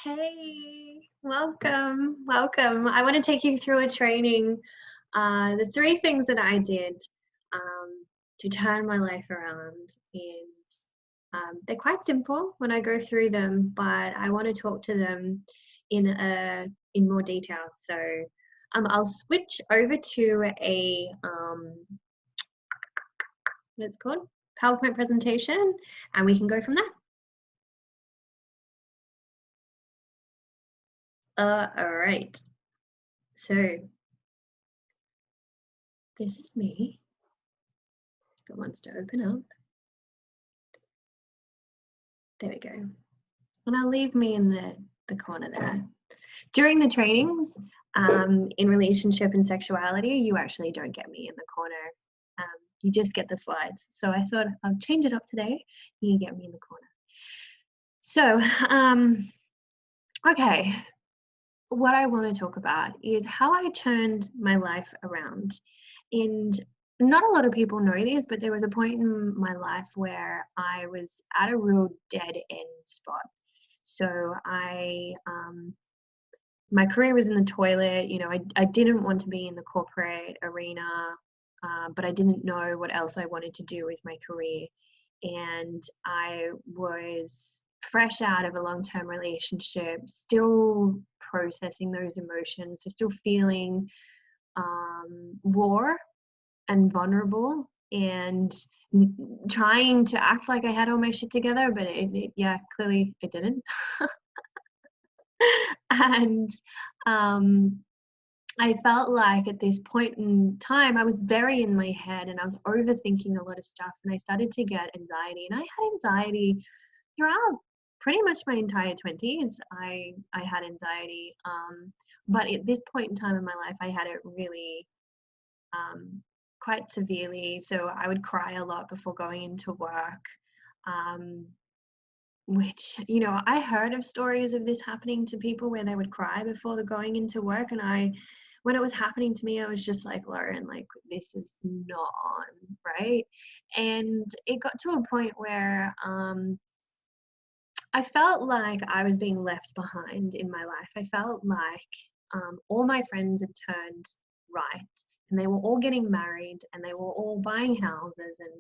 Hey, welcome, welcome. I want to take you through a training. The three things that I did to turn my life around, and they're quite simple when I go through them, but I want to talk to them in more detail. So I'll switch over to a what it's called PowerPoint presentation, and we can go from there. All right. So this is me. It wants to open up. There we go. And I'll leave me in the corner there. During the trainings, in relationship and sexuality, you actually don't get me in the corner. You just get the slides. So I thought I'll change it up today. You get me in the corner. So, okay, what I want to talk about is how I turned my life around. And not a lot of people know this, but there was a point in my life where I was at a real dead end spot. So my career was in the toilet. I didn't want to be in the corporate arena, but I didn't know what else I wanted to do with my career. And I was fresh out of a long-term relationship, still processing those emotions, so still feeling raw and vulnerable and trying to act like I had all my shit together, but yeah, clearly it didn't. And I felt like at this point in time, I was very in my head and I was overthinking a lot of stuff. And I started to get anxiety. And I had anxiety throughout pretty much my entire 20s. I had anxiety. But at this point in time in my life, I had it really quite severely. So I would cry a lot before going into work. Um, which, I heard of stories of this happening to people where they would cry before they're going into work. And when it was happening to me, I was just like, Lauren, like, this is not on, right? And it got to a point where I felt like I was being left behind in my life. I felt like all my friends had turned right and they were all getting married and they were all buying houses and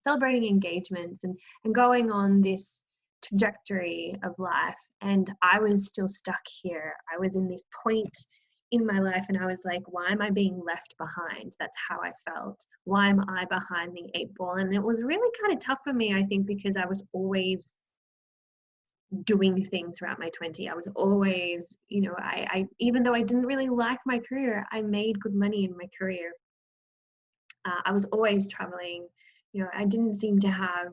celebrating engagements and going on this trajectory of life. And I was still stuck here. I was in this point in my life and I was like, why am I being left behind? That's how I felt. Why am I behind the eight ball? And it was really kind of tough for me, I think, because I was always doing things throughout my 20. I was always, I even though I didn't really like my career, I made good money in my career. I was always traveling. I didn't seem to have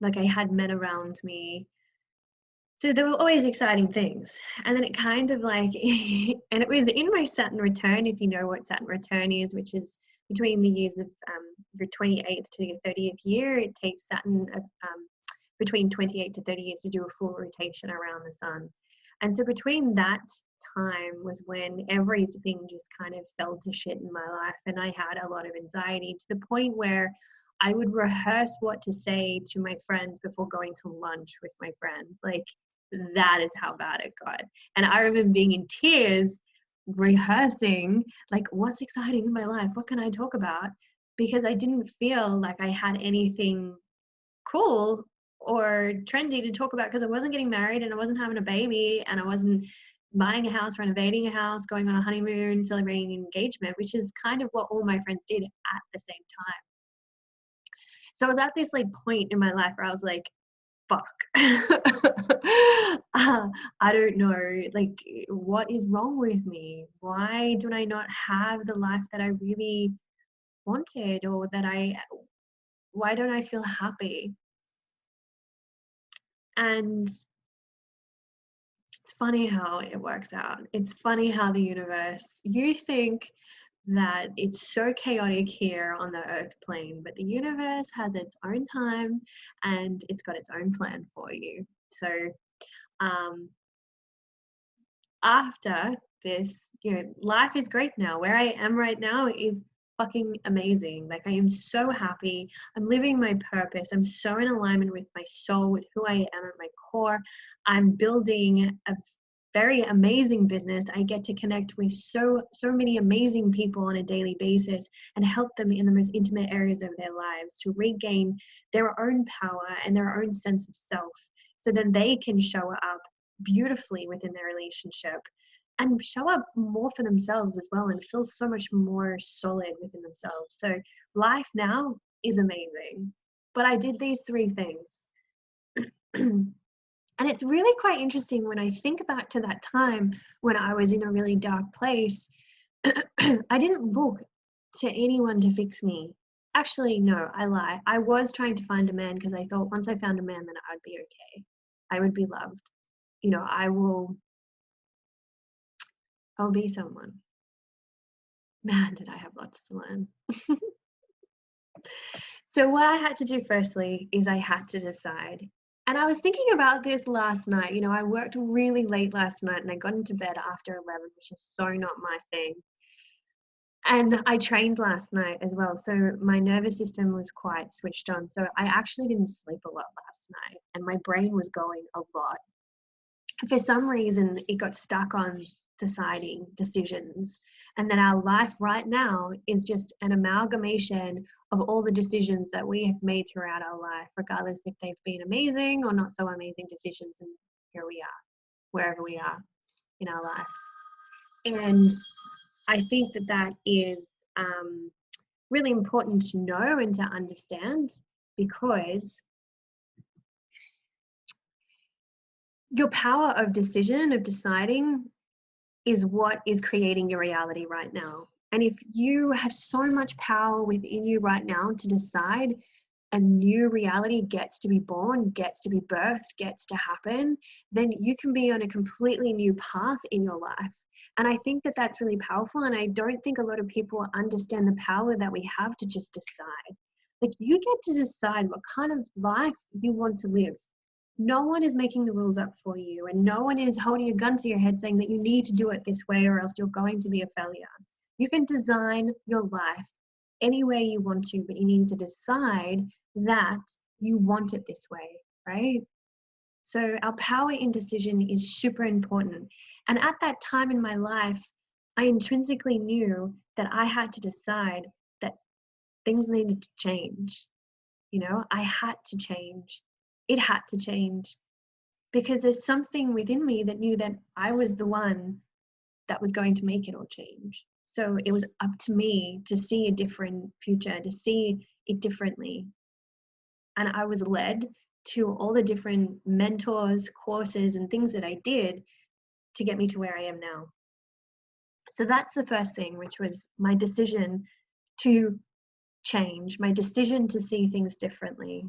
like I had men around me. So there were always exciting things. And then it kind of like, and it was in my Saturn return, if you know what Saturn return is, which is between the years of your 28th to your 30th year. It takes Saturn between 28 to 30 years to do a full rotation around the sun. And so between that time was when everything just kind of fell to shit in my life. And I had a lot of anxiety to the point where I would rehearse what to say to my friends before going to lunch with my friends. Like, that is how bad it got. And I remember being in tears rehearsing, like, what's exciting in my life? What can I talk about? Because I didn't feel like I had anything cool or trendy to talk about because I wasn't getting married and I wasn't having a baby and I wasn't buying a house, renovating a house, going on a honeymoon, celebrating an engagement, which is kind of what all my friends did at the same time. So I was at this like point in my life where I was like, fuck. I don't know, like, what is wrong with me? Why do I not have the life that I really wanted, or why don't I feel happy? And it's funny how it works out. It's funny how the universe, you think that it's so chaotic here on the earth plane, but the universe has its own time and it's got its own plan for you. So um, after this, life is great now. Where I am right now is fucking amazing. Like, I am so happy. I'm living my purpose. I'm so in alignment with my soul, with who I am at my core. I'm building a very amazing business. I get to connect with so many amazing people on a daily basis and help them in the most intimate areas of their lives to regain their own power and their own sense of self, so then they can show up beautifully within their relationship and show up more for themselves as well and feel so much more solid within themselves. So life now is amazing. But I did these three things. And it's really quite interesting when I think back to that time when I was in a really dark place. I didn't look to anyone to fix me. Actually, no, I lie. I was trying to find a man because I thought once I found a man, then I'd be okay. I would be loved. You know, I'll be someone. Man, did I have lots to learn. So what I had to do firstly is I had to decide. And I was thinking about this last night. You know, I worked really late last night and I got into bed after 11, which is so not my thing. And I trained last night as well. So my nervous system was quite switched on. So I actually didn't sleep a lot last night and my brain was going a lot. For some reason, it got stuck on deciding decisions. And that our life right now is just an amalgamation of all the decisions that we have made throughout our life, regardless if they've been amazing or not so amazing decisions. And here we are, wherever we are in our life. And I think that that is really important to know and to understand, because your power of decision, of deciding, is what is creating your reality right now. And if you have so much power within you right now to decide, a new reality gets to be born, gets to be birthed, gets to happen, then you can be on a completely new path in your life. And I think that that's really powerful. And I don't think a lot of people understand the power that we have to just decide. Like, you get to decide what kind of life you want to live. No one is making the rules up for you, and no one is holding a gun to your head saying that you need to do it this way or else you're going to be a failure. You can design your life any way you want to, but you need to decide that you want it this way, right? So our power in decision is super important. And at that time in my life, I intrinsically knew that I had to decide that things needed to change. You know, I had to change. It had to change, because there's something within me that knew that I was the one that was going to make it all change. So it was up to me to see a different future, to see it differently. And I was led to all the different mentors, courses, and things that I did to get me to where I am now. So that's the first thing, which was my decision to change, my decision to see things differently,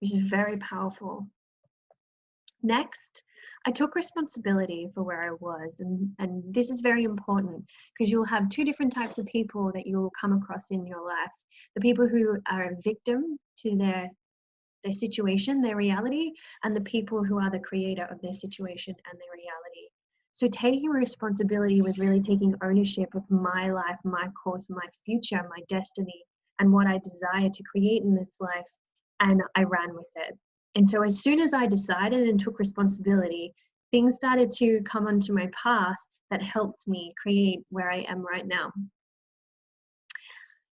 which is very powerful. Next, I took responsibility for where I was, and this is very important because you'll have two different types of people that you'll come across in your life. The people who are a victim to their situation, their reality, and the people who are the creator of their situation and their reality. So taking responsibility was really taking ownership of my life, my course, my future, my destiny, and what I desire to create in this life, and I ran with it. And so as soon as I decided and took responsibility, things started to come onto my path that helped me create where I am right now.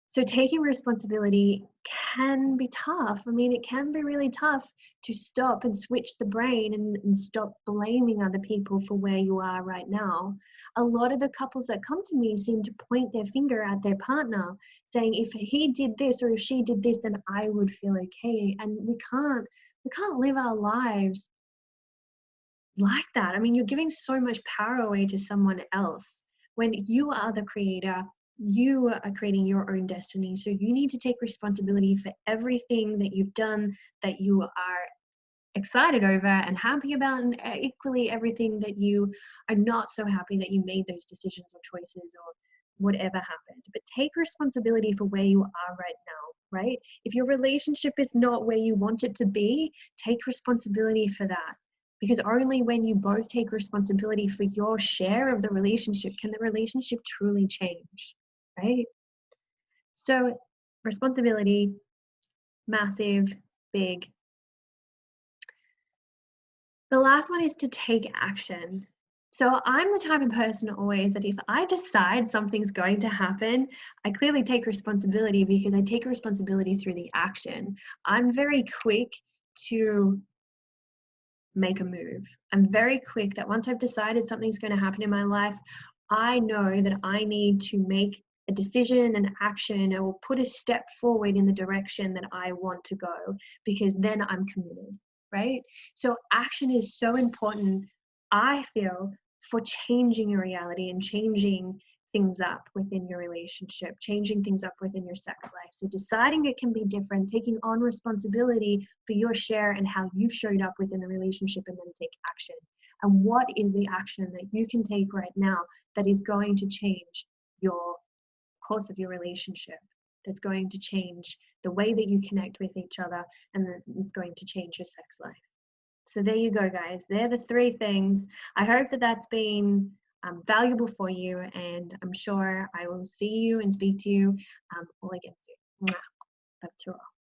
So taking responsibility can be tough. I mean, it can be really tough to stop and switch the brain and stop blaming other people for where you are right now. A lot of the couples that come to me seem to point their finger at their partner, saying, if he did this or if she did this, then I would feel okay. And we can't live our lives like that. I mean, you're giving so much power away to someone else when you are the creator. You are creating your own destiny. So you need to take responsibility for everything that you've done, that you are excited over and happy about, and equally everything that you are not so happy that you made those decisions or choices or whatever happened. But take responsibility for where you are right now, right? If your relationship is not where you want it to be, take responsibility for that. Because only when you both take responsibility for your share of the relationship can the relationship truly change, right? So responsibility, massive, big. The last one is to take action. So I'm the type of person always that if I decide something's going to happen, I clearly take responsibility because I take responsibility through the action. I'm very quick to make a move. I'm very quick that once I've decided something's going to happen in my life, I know that I need to make a decision, an action, or put a step forward in the direction that I want to go because then I'm committed, right? So action is so important, I feel, for changing your reality and changing things up within your relationship, changing things up within your sex life. So deciding it can be different, taking on responsibility for your share and how you've showed up within the relationship, and then take action. And what is the action that you can take right now that is going to change your course of your relationship, that's going to change the way that you connect with each other, and that is going to change your sex life. So there you go, guys. They're the 3 things. I hope that that's been valuable for you, and I'm sure I will see you and speak to you all again soon. Mwah. Love to all.